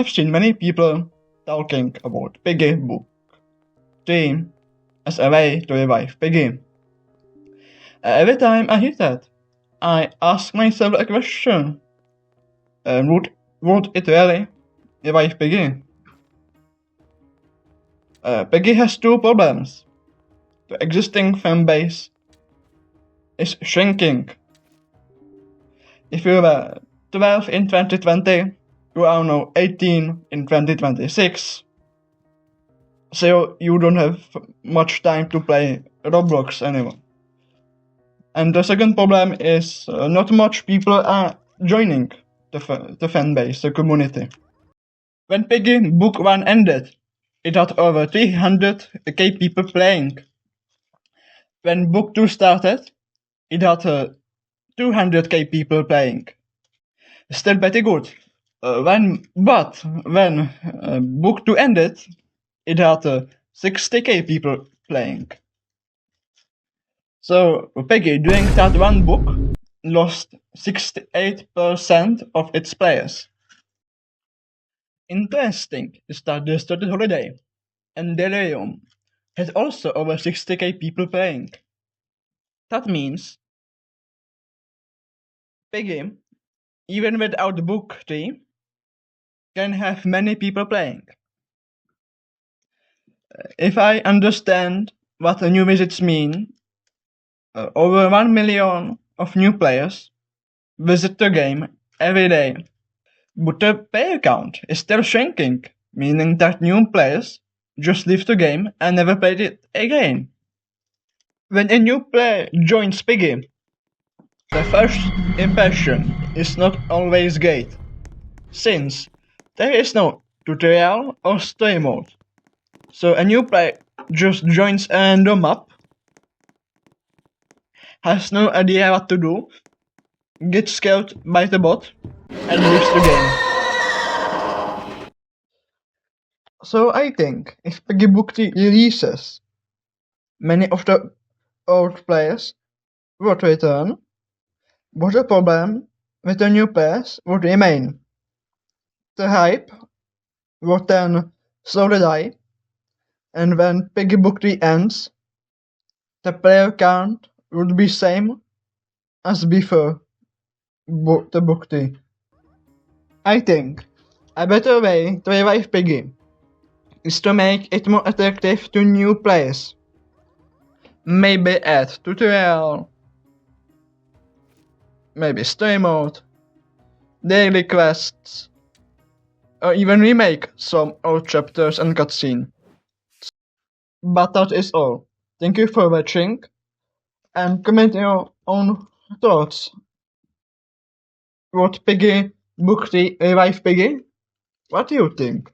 I've seen many people talking about Piggy Book 3 as a way to revive Piggy. Every time I hear that, I ask myself a question. Would it really revive Piggy? Piggy has two problems. The existing fanbase is shrinking. If you were 12 in 2020, you are now 18 in 2026. So you don't have much time to play Roblox anymore. And the second problem is not much people are joining the fan base, the community. When Piggy Book 1 ended, it had over 300k people playing. When Book 2 started, it had 200k people playing. Still pretty good. When Book 2 ended, it had 60k people playing. So Piggy, during that one book, lost 68% of its players. Interesting is that the Started Holiday and Delirium had also over 60k people playing. That means Piggy, even without book 3, can have many people playing. If I understand what the new visits mean, over 1 million of new players visit the game every day. But the player count is still shrinking, meaning that new players just leave the game and never play it again. When a new player joins Piggy, the first impression is not always great, since there is no tutorial or story mode. So a new player just joins a random map, has no idea what to do, gets scared by the bot, and leaves the game. So I think if Piggy Book 3 releases, many of the old players would return, but the problem with the new players would remain. The hype would then slowly die, and when Piggy Book 3 ends, the player count would be same as before the Book 3. I think a better way to revive Piggy is to make it more attractive to new players. Maybe add tutorial, maybe story mode, daily quests, or even remake some old chapters and cutscene. But that is all. Thank you for watching, and comment your own thoughts. Would Piggy Book 3 revive Piggy? What do you think?